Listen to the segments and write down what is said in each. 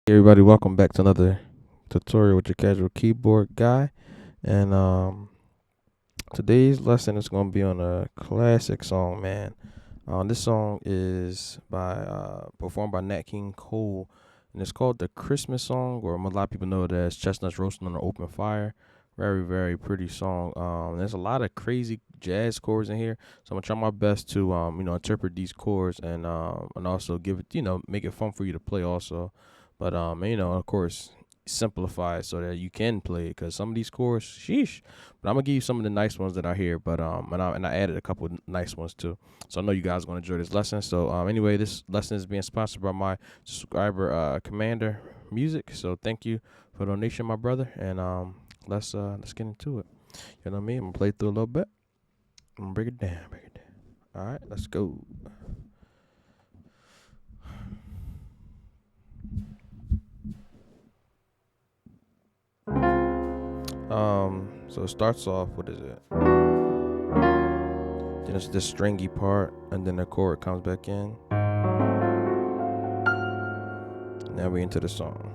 Hey everybody, welcome back to another tutorial with your casual keyboard guy. And today's lesson is going to be on a classic song, man. This song is by performed by Nat King Cole, and it's called the Christmas song, or a lot of people know it as Chestnuts Roasting on an Open Fire. Very, very pretty song. There's a lot of crazy jazz chords in here, so I'm gonna try my best to interpret these chords and also give it, make it fun for you to play also. But of course, simplify it so that you can play it, because some of these chords, sheesh. But I'm gonna give you some of the nice ones that are here. But and I added a couple nice ones too. So I know you guys are gonna enjoy this lesson. So anyway, this lesson is being sponsored by my subscriber Commander Music. So thank you for the donation, my brother. And let's get into it. You know what I mean? I'm gonna play through a little bit. I'm gonna break it down, break it down. All right, let's go. So it starts off. What is it? Then it's this stringy part, and then the chord comes back in. Now we into the song.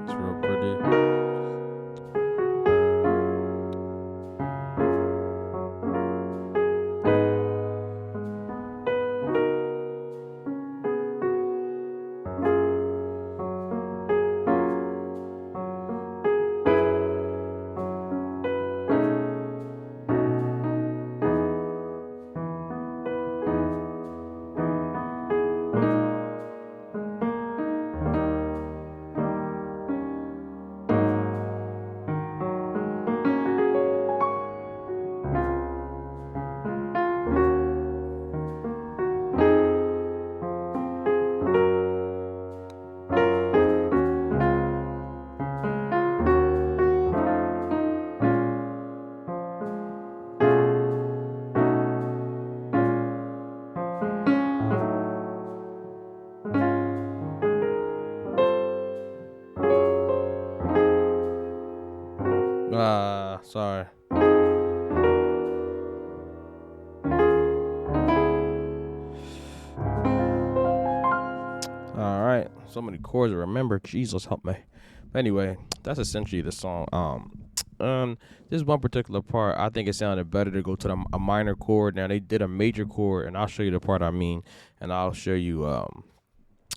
It's real pretty. Sorry. All right, so many chords to remember. Jesus help me. But anyway, that's essentially the song. This one particular part, I think it sounded better to go to a minor chord. Now they did a major chord, and I'll show you the part I mean, and I'll show you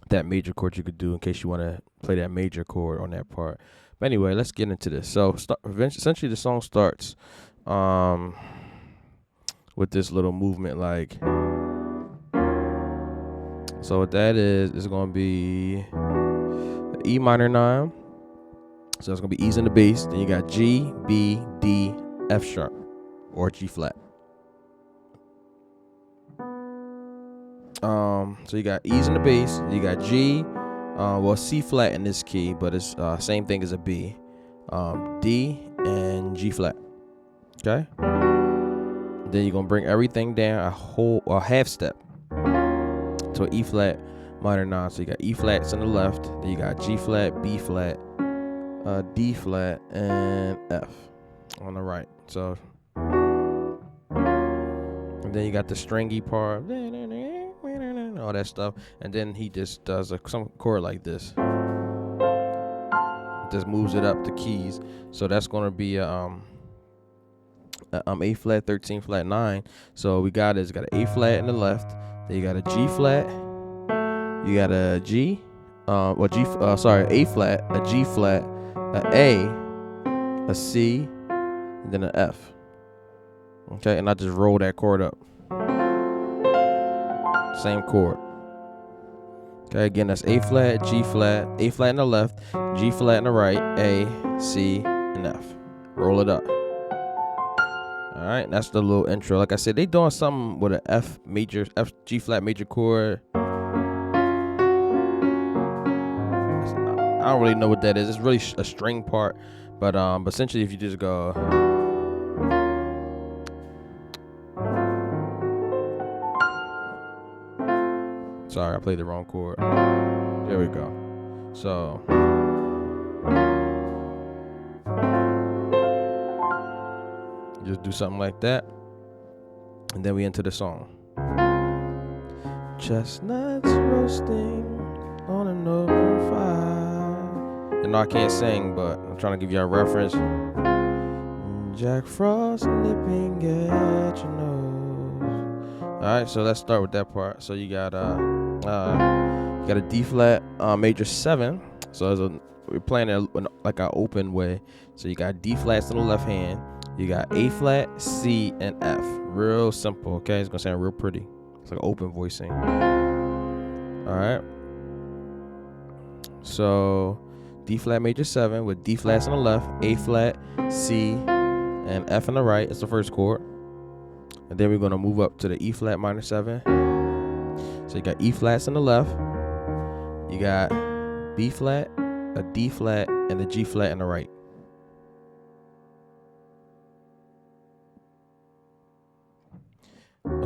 that major chord you could do in case you want to play that major chord on that part. But anyway, let's get into this. So essentially, the song starts with this little movement, like. So what that is going to be E minor 9. So it's going to be E's in the bass. Then you got G, B, D, F sharp, or G flat. So you got E's in the bass. You got G, C flat in this key, but it's same thing as a B. D and G flat. Okay. Then you're gonna bring everything down a half step to an E flat minor 9. So you got E flats on the left. Then you got G flat, B flat, D flat, and F on the right. So, and then you got the stringy part. all that stuff, and then he just does some chord like this. Just moves it up the keys. So that's gonna be A flat, 13 flat, 9. So we got an A flat in the left. Then you got a G flat. You got a G, A flat, a G flat, a C, and then an F. Okay, and I just roll that chord up. Same chord. Okay, again, that's A flat, G flat, A flat in the left, G flat in the right, A, C, and F. Roll it up. All right, that's the little intro. Like I said, they doing something with an G flat major chord. I don't really know what that is. It's really a string part, but essentially, if you just go. Sorry, I played the wrong chord. There we go. So. Just do something like that. And then we into the song. Chestnuts roasting on an open fire. You know I can't sing, but I'm trying to give you a reference. Jack Frost nipping at your nose. Alright, so let's start with that part. So you got a D flat major 7. So we're playing it like an open way. So you got D flats in the left hand. You got A flat, C, and F. Real simple, okay? It's gonna sound real pretty. It's like open voicing. Alright. So D flat major 7 with D flats on the left, A flat, C, and F on the right. It's the first chord. And then we're gonna move up to the E flat minor 7. So you got E flats on the left. You got B flat, a D flat, and a G flat on the right.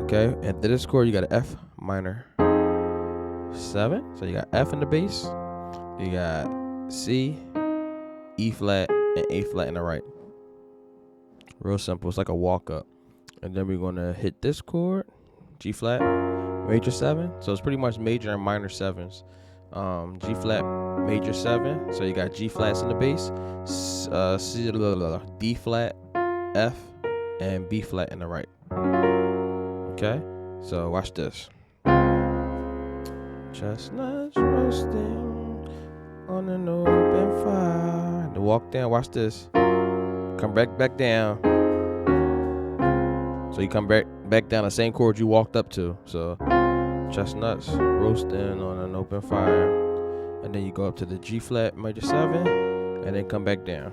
Okay, and then this chord you got an F minor 7. So you got F in the bass. You got C, E flat, and A flat in the right. Real simple. It's like a walk up. And then we're gonna hit this chord, G flat, major 7. So it's pretty much major and minor 7s. G flat, major 7. So you got G flats in the bass, D flat, F, and B flat in the right. Okay, so watch this. Chestnuts roasting on an open fire. The walk down, watch this. Come back down. So you come back down the same chord you walked up to. So chestnuts roasting on an open fire. And then you go up to the G flat major 7 and then come back down.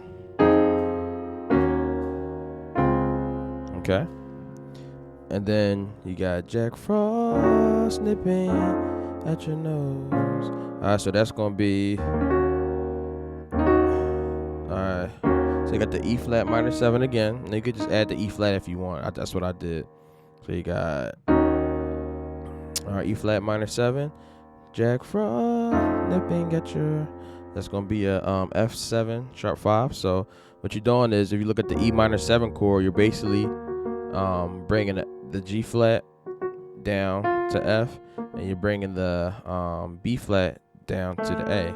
Okay. And then you got Jack Frost nipping at your nose. Alright, so that's gonna be. Alright. So you got the E flat minor 7 again. And you could just add the E flat if you want. That's what I did. So you got E flat minor 7. Jack Frost nipping at your. That's gonna be a F7 sharp 5. So what you're doing is, if you look at the E minor 7 chord, you're basically bringing the G flat down to F, and you're bringing the B flat down to the A.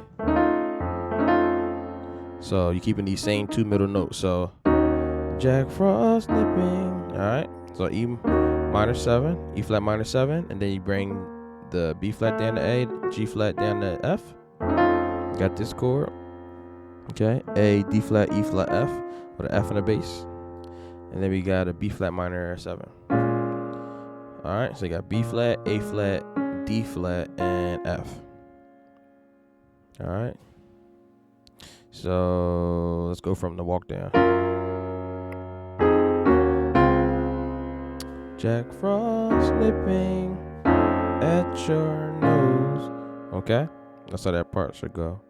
So you're keeping these same two middle notes. So Jack Frost nipping. All right. So E minor 7, E flat minor 7, and then you bring the B flat down to A, G flat down to F. You got this chord. Okay. A, D flat, E flat, F with an F in the bass. And then we got a B flat minor 7. Alright, so you got B flat, A flat, D flat, and F. Alright. So let's go from the walk down. Jack Frost nipping at your nose. Okay? That's how that part should go.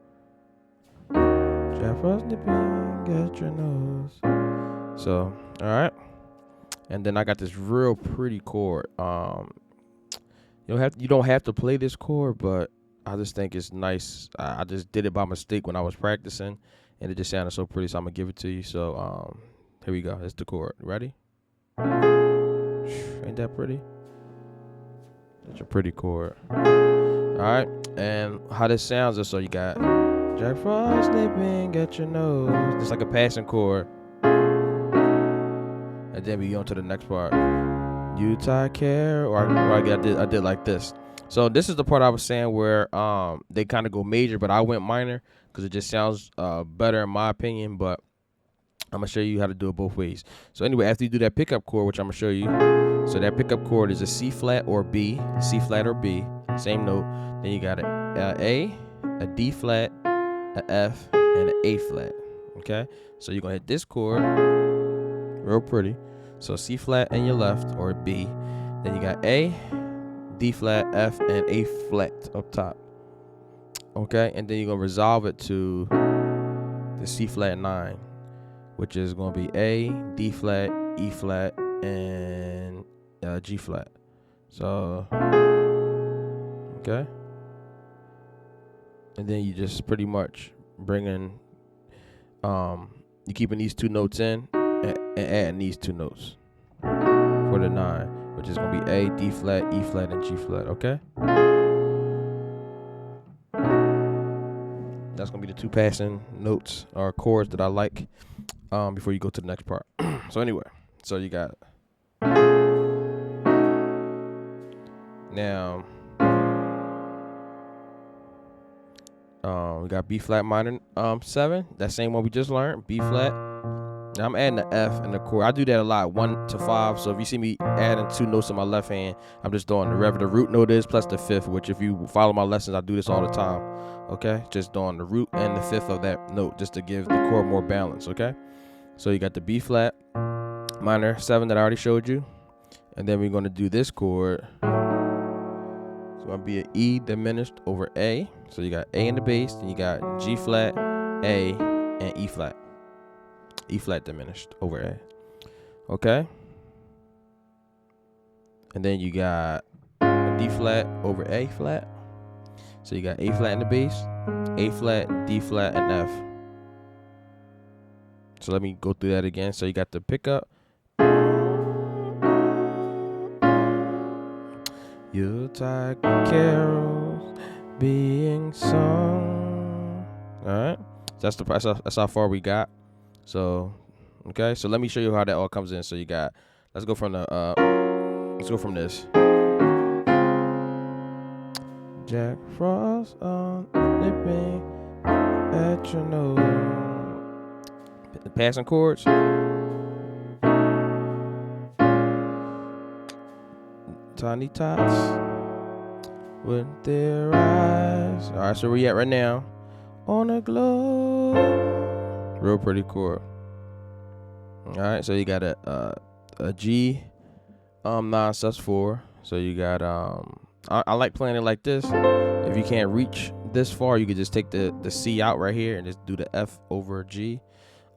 Jack Frost nipping at your nose. So, alright. And then I got this real pretty chord. You don't have to play this chord, but I just think it's nice. I just did it by mistake when I was practicing, and it just sounded so pretty, so I'm gonna give it to you. So here we go. It's the chord. Ready? Ain't that pretty? Such a pretty chord. Alright, and how this sounds is so you got Jack Frost nipping at your nose. Just like a passing chord. And then we go on to the next part. You take care, or I did like this. So this is the part I was saying where they kind of go major, but I went minor because it just sounds better in my opinion. But I'm gonna show you how to do it both ways. So anyway, after you do that pickup chord, which I'm gonna show you, so that pickup chord is a C flat or B, C flat or B, same note. Then you got a D flat, a F, and an A flat. Okay, so you're gonna hit this chord, real pretty. So C flat in your left or B. Then you got A, D flat, F, and A flat up top. Okay, and then you're gonna resolve it to the C flat 9, which is gonna be A, D flat, E flat, and G flat. So okay, and then you just pretty much bringing you keeping these two notes in and adding these two notes for the 9, which is gonna be A, D flat, E flat, and G flat. Okay, that's gonna be the two passing notes or chords that I like before you go to the next part. So anyway, so you got now we got B flat minor 7, that same one we just learned, B flat. Now I'm adding the F and the chord. I do that a lot, 1 to 5. So if you see me adding two notes in my left hand, I'm just doing wherever the root note is plus the 5th, which if you follow my lessons, I do this all the time. Okay, just doing the root and the 5th of that note just to give the chord more balance. Okay, so you got the B flat minor 7 that I already showed you, and then we're going to do this chord. It's going to be an E diminished over A. So you got A in the bass, then you got G flat, A, and E flat. E flat diminished over A. Okay? And then you got a D flat over A flat. So you got A flat in the bass, A flat, D flat, and F. So let me go through that again. So you got the pickup. Yuletide carols being sung. Alright. That's how far we got. So okay, so let me show you how that all comes in. So you got, let's go from this. Jack Frost on nipping at your nose. The passing chords. Tiny tots with their eyes. All right, so where we at right now? On a globe. Real pretty chord. All right, so you got a G 9 sus 4. So you got I like playing it like this. If you can't reach this far, you could just take the C out right here and just do the F over G.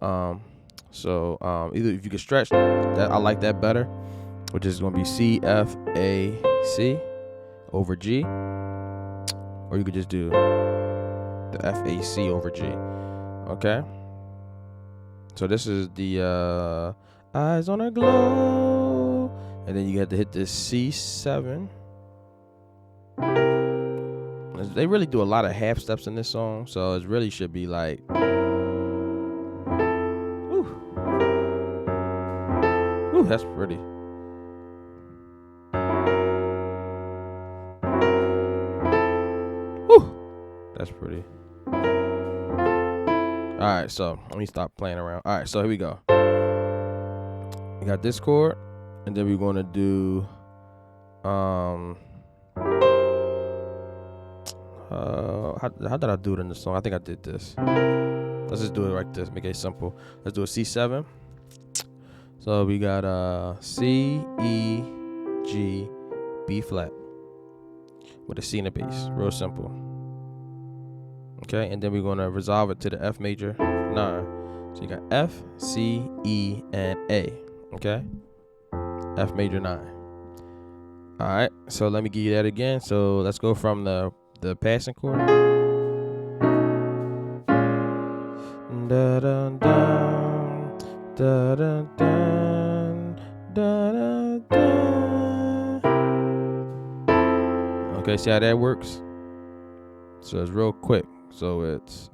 Either if you can stretch that, I like that better, which is gonna be C F A C over G, or you could just do the F A C over G. Okay. So this is the eyes on a glow, and then you have to hit this C7. They really do a lot of half steps in this song, so it really should be like, ooh, that's pretty. Ooh, that's pretty. All right, so let me stop playing around. All right, so here we go. We got this chord, and then we're gonna do how did I do it in the song? I think I did this. Let's just do it like this, make it simple. Let's do a C7. So we got C, E, G, B flat with a C in the bass. Real simple. Okay, and then we're gonna resolve it to the F major 9. So you got F, C, E, and A. Okay, F major 9. All right, so let me give you that again. So let's go from the passing chord. Da da da da da da da da. Okay, see how that works? So it's real quick. So it's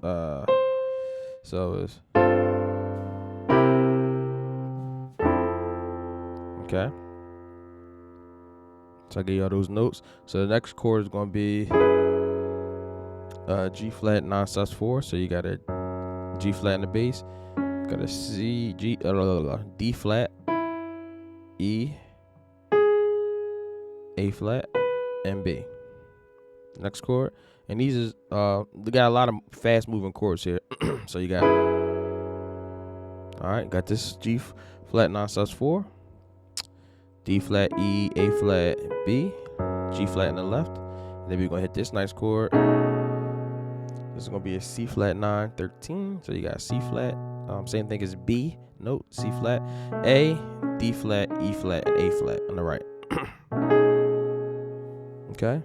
okay. So I gave y'all those notes. So the next chord is gonna be G flat 9 sus4. So you got a G flat in the bass, got a C G D flat, E, A flat, and B. Next chord, and these is they got a lot of fast moving chords here. So you got got this G flat 9 sus4, D flat E, A flat B, G flat in the left. And then we're gonna hit this nice chord. This is gonna be a C flat 9 13. So you got C flat, same thing as B note, C flat, A, D flat, E flat, and A flat on the right. Okay.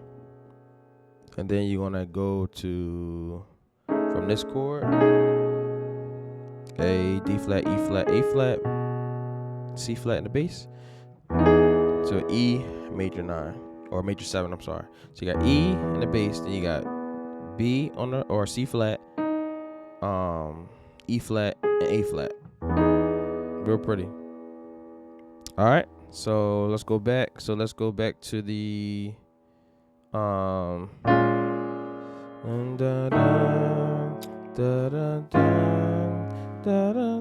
And then you're gonna go to from this chord, A, D flat, E flat, A flat, C flat in the bass. So E major 9 or major 7. I'm sorry. So you got E in the bass, then you got B on the or C flat, E flat, and A flat. Real pretty. All right. So let's go back. So let's go back to the and da da da da da da da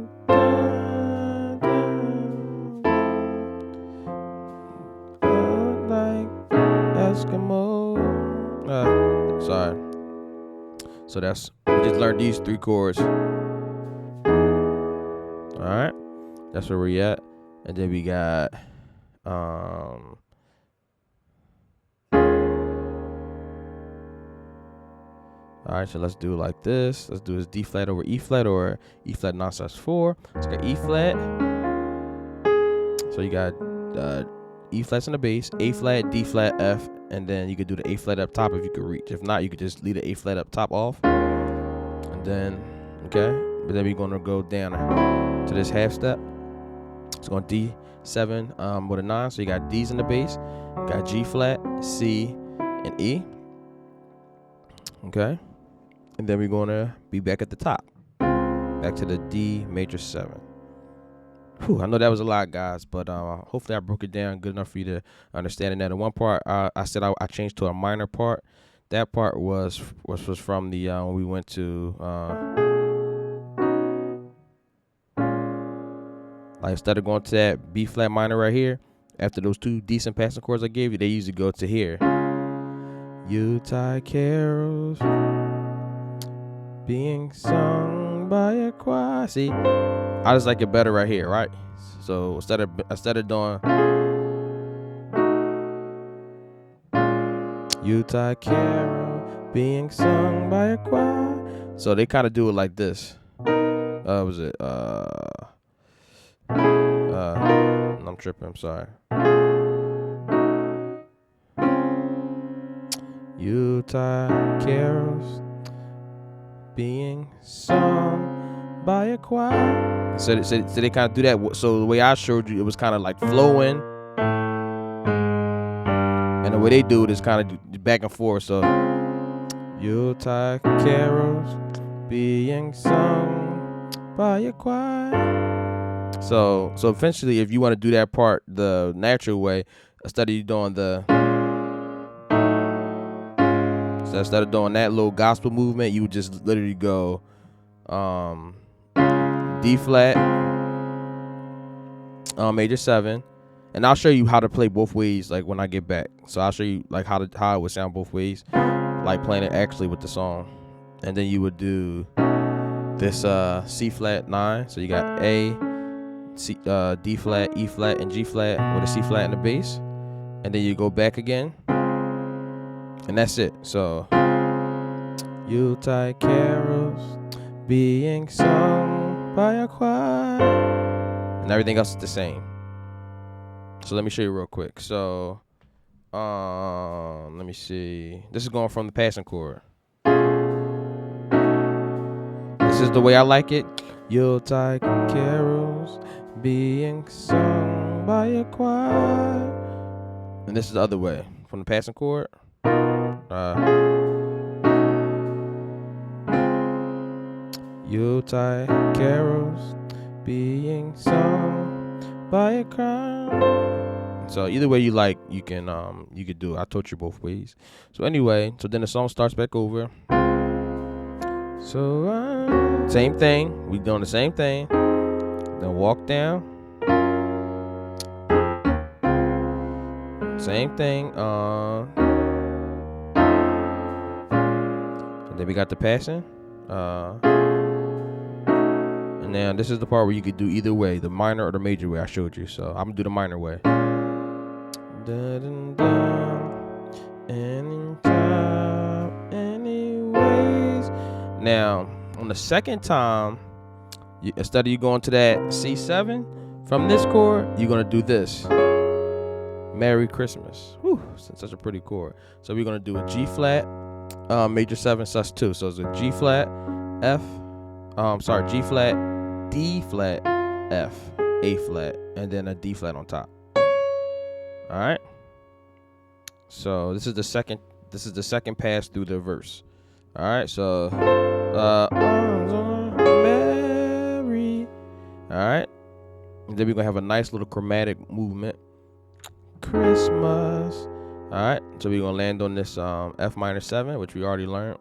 like Eskimo. Sorry. So that's we just learned these 3 chords. All right, that's where we at, and then we got all right, so let's do it like this. Let's do this D flat over E flat or E flat 9 sus4. So you got E flat. So you got E flats in the bass, A flat, D flat, F, and then you could do the A flat up top if you could reach. If not, you could just leave the A flat up top off. And then, okay, but then we're gonna go down to this half step. It's going D7 with a 9. So you got D's in the bass, you got G flat, C, and E. Okay. And then we're gonna be back at the top. Back to the D major 7. Whew, I know that was a lot, guys, but hopefully I broke it down good enough for you to understand it. Now, the one part I said I changed to a minor part. That part was from the when we went to like instead of going to that B flat minor right here, after those 2 decent passing chords I gave you, they usually go to here. Yuletide carols being sung by a choir. See, I just like it better right here, right? So instead of doing Yuletide carol being sung by a choir, so they kind of do it like this. Was it I'm tripping. I'm sorry. Yuletide carols being sung by a choir. So they kind of do that. So the way I showed you, it was kind of like flowing, and the way they do it is kind of back and forth. So Yuletide carols being sung by a choir. So eventually, if you want to do that part the natural way, instead of doing instead of doing that little gospel movement, you would just literally go D flat, major 7, and I'll show you how to play both ways. Like when I get back, so I'll show you like how it would sound both ways, like playing it actually with the song, and then you would do this C flat 9. So you got A, C, D flat, E flat, and G flat with a C flat in the bass, and then you go back again, and that's it. So Yuletide carols being sung by a choir, and everything else is the same. So let me show you real quick. So let me see. This is going from the passing chord. This is the way I like it. Yuletide carols being sung by a choir. And this is the other way from the passing chord. Yuletide carols being sung by a crowd. So either way you like, you can do it. I taught you both ways. So anyway, so then the song starts back over. So same thing. We doing the same thing. Then walk down. Same thing. And then we got the passing. And now this is the part where you could do either way, the minor or the major way I showed you. So I'm gonna do the minor way. Anytime, anyways. Now on the second time, instead of you going to that C7 from this chord, you're gonna do this. Merry Christmas. Whew, such a pretty chord. So we're gonna do a G flat, major 7 sus2. So it's a G flat, F, G flat, D flat, F, A flat, and then a D flat on top. All right. So this is the second pass through the verse. All right. So Merry. All right. And then we're gonna have a nice little chromatic movement. Christmas. All right. So we're gonna land on this F minor 7, which we already learned.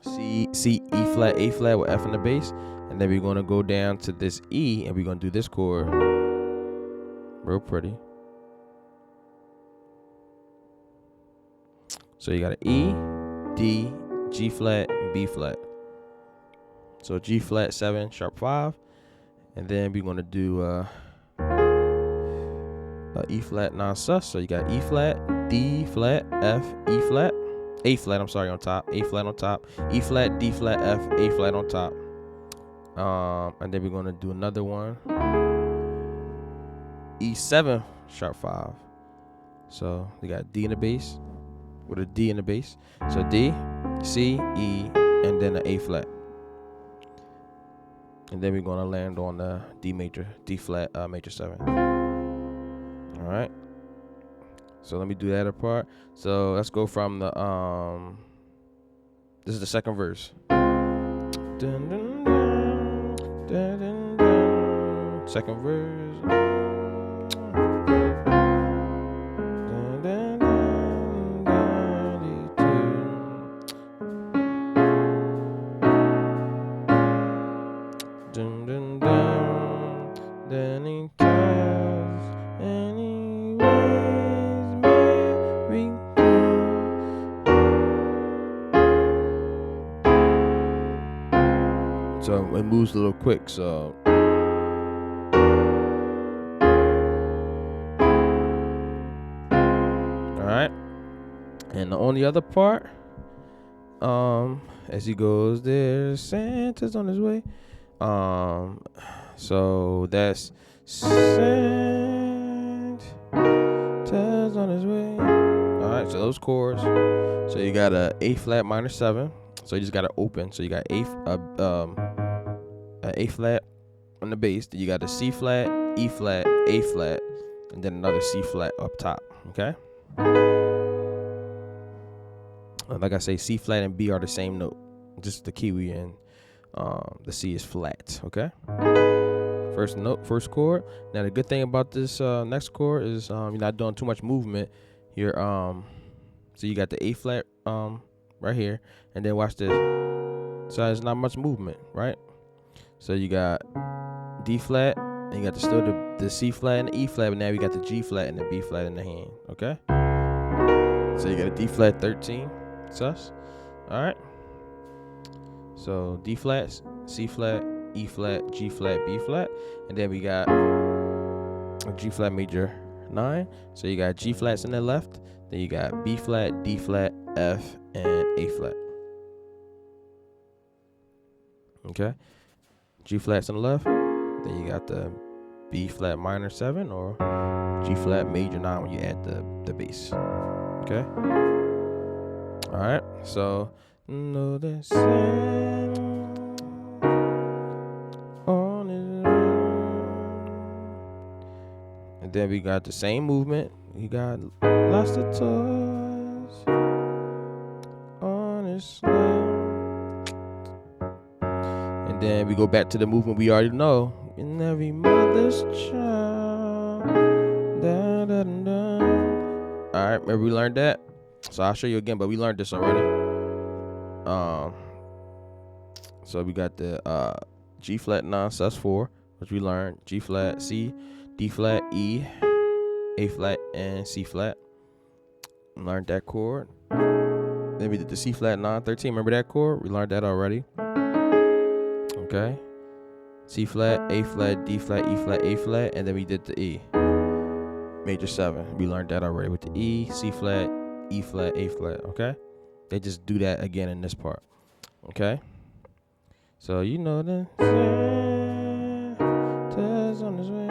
C, E flat, A flat with F in the bass, and then we're gonna go down to this E, and we're gonna do this chord. Real pretty. So you got an E, D, G flat, and B flat. So G flat 7 sharp 5, and then we're gonna do E flat non sus. So you got E flat, D flat, F, E flat, A flat. I'm sorry, on top. A flat on top. E flat, D flat, F, A flat on top. And then we're gonna do another one. E7 sharp 5. So we got D in the bass with a D in the bass. So D, C, E, and then an A flat. And then we're gonna land on the D flat, major 7. All right. So let me do that apart. So let's go from the this is the second verse. Dun, dun, dun, dun, dun, dun. Second verse. Dun, dun, dun, dun, dun, dun, dun, then he tells anyways, Merry Christmas. So it moves a little quick, so alright. And on the other part, as he goes, there's Santa's on his way. So that's Santa's on his way. Alright, so those chords. So you got a A flat minor 7. So you just gotta open. So you got A flat on the bass. Then you got a C flat, E flat, A flat, and then another C flat up top. Okay. Like I say, C flat and B are the same note. Just the key we in. The C is flat. Okay. First note, first chord. Now the good thing about this next chord is you're not doing too much movement here. So you got the A flat right here, and then watch this. So there's not much movement, right? So you got D flat, and you got the C flat and the E flat, but now we got the G flat and the B flat in the hand. Okay. So you got a D flat 13 sus. All right. So D flat, C flat, E flat, G flat, B flat, and then we got a G flat major 9. So you got G flats in the left, then you got B flat, D flat, F, and A flat. Okay, G flats on the left, then you got the B flat minor 7 or G flat major 9 when you add the bass. Okay. All right. So know the Santa on his way. And then we got the same movement. We got lots of toys. on his sled. And then we go back to the movement we already know. In every mother's child. Da, da, da, da. Alright, remember we learned that? So I'll show you again, but we learned this already. So we got the G flat 9 sus4, which we learned. G flat, C, D flat, E, A flat, and C flat. Learned that chord. Then we did the C flat 9-13. Remember that chord? We learned that already. Okay. C flat, A flat, D flat, E flat, A flat, and then we did the E. Major 7. We learned that already with the E, C flat, E flat, A flat. Okay. They just do that again in this part. Okay. So you know the Santa's on his way.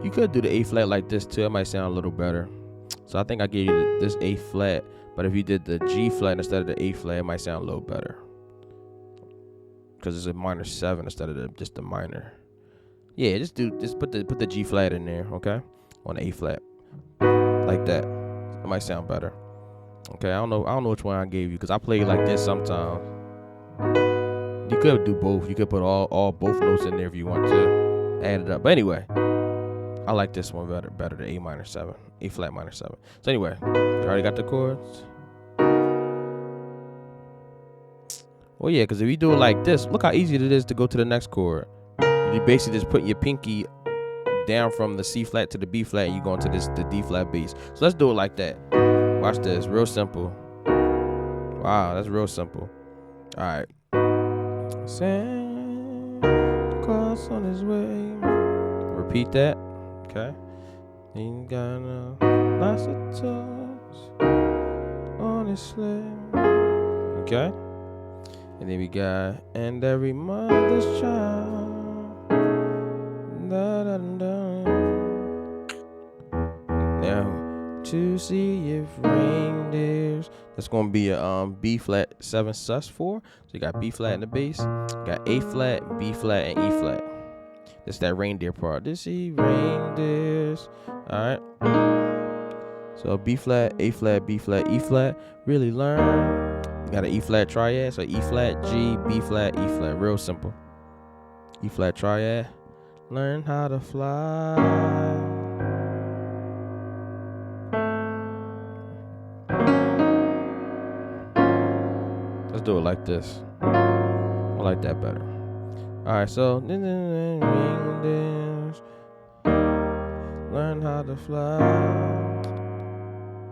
You could do the A flat like this too. It might sound a little better. So I think I gave you this A flat, but if you did the G flat instead of the A flat, it might sound a little better. Because it's a minor 7 instead of just the minor. Yeah, just put the G flat in there, okay? On the A flat. Like that. It might sound better. Okay, I don't know which one I gave you, because I play like this sometimes. You could do both. You could put both notes in there if you want to. Add it up. But anyway, I like this one better than A minor 7. A flat minor 7. So anyway, you already got the chords? Well, yeah, because if you do it like this, look how easy it is to go to the next chord. You basically just put your pinky down from the C flat to the B flat, and you go into the D flat bass. So let's do it like that. Watch this. Real simple. Wow, that's real simple. All right. Santa Claus on his way. Repeat that. Okay. Ain't got lots of toys on his sled. Okay. And then we got, and every mother's child. Da, da, da. Now, to see if reindeers. That's gonna be a B flat 7 sus4. So you got B flat in the bass. You got A flat, B flat, and E flat. That's that reindeer part. To see reindeers. All right. So B flat, A flat, B flat, E flat. Really learn. You got an E flat triad, so E flat, G, B flat, E flat. Real simple. E flat triad. Learn how to fly. Let's do it like this. I like that better. Alright, so learn how to fly.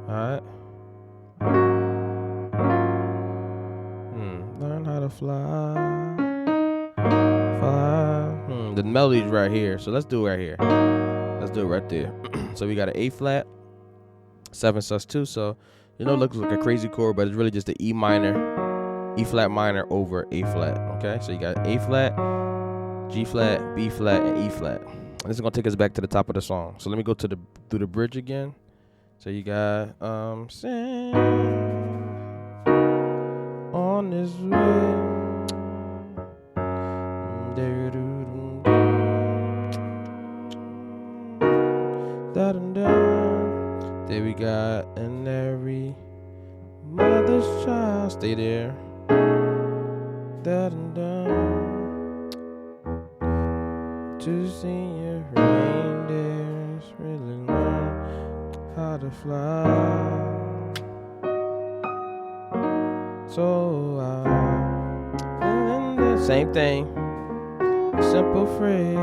Alright. Learn how to fly. The melody's right here, so let's do it right here. Let's do it right there. So we got an A flat, 7 sus2. So it looks like a crazy chord, but it's really just the E minor, E flat minor over A flat. Okay, so you got A flat, G flat, B flat, and E flat. And this is gonna take us back to the top of the song. So let me go through the bridge again. So you got sing on this way. There we got, and every mother's child. Stay there. To see your reindeers really learn how to fly. So same thing. Simple phrase.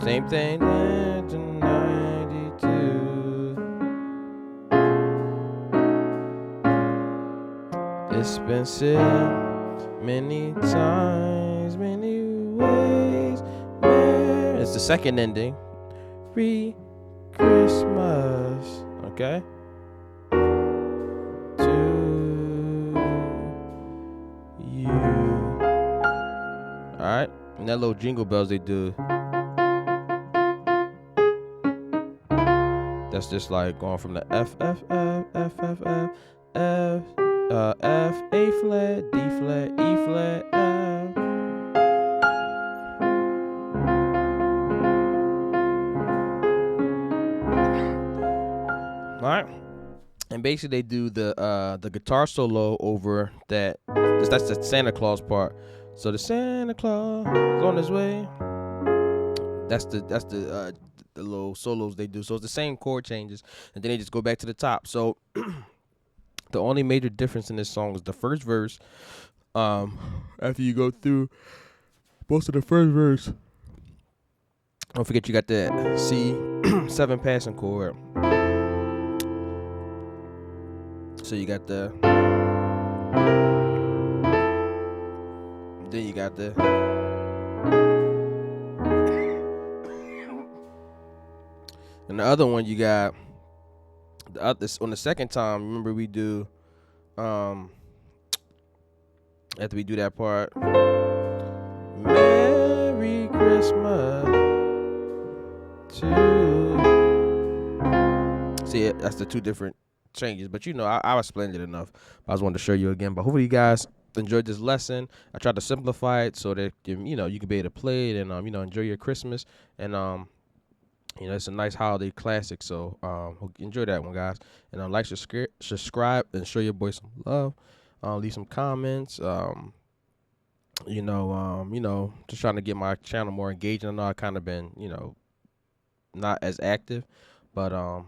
Same thing. 92. It's been said many times, many ways. It's the second ending. Christmas. Okay. To you. Alright. And that little jingle bells they do. That's just like going from the F F F F F F F F A flat D flat E flat F. All right, and basically they do the guitar solo over that. That's the Santa Claus part. So the Santa Claus is on his way. That's the little solos they do. So it's the same chord changes, and then they just go back to the top. So the only major difference in this song is the first verse. After you go through most of the first verse, don't forget you got that C 7 passing chord. So you got then you got and the other one you got on the second time. Remember we do after we do that part, Merry Christmas to. See, that's the two different changes, but I explained it enough. I just wanted to show you again. But hopefully you guys enjoyed this lesson. I tried to simplify it so that you can be able to play it and enjoy your Christmas. And it's a nice holiday classic. So enjoy that one, guys. And like, subscribe, and show your boy some love. Leave some comments. Just trying to get my channel more engaging. I know I kind of been not as active, but I'm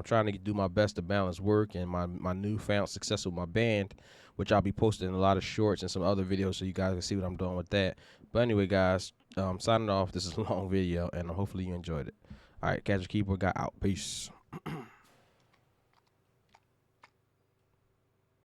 trying to do my best to balance work and my newfound success with my band, which I'll be posting a lot of shorts and some other videos so you guys can see what I'm doing with that. But anyway, guys, signing off. This is a long video, and hopefully you enjoyed it. All right, Catch a Keyboard guy out. Peace.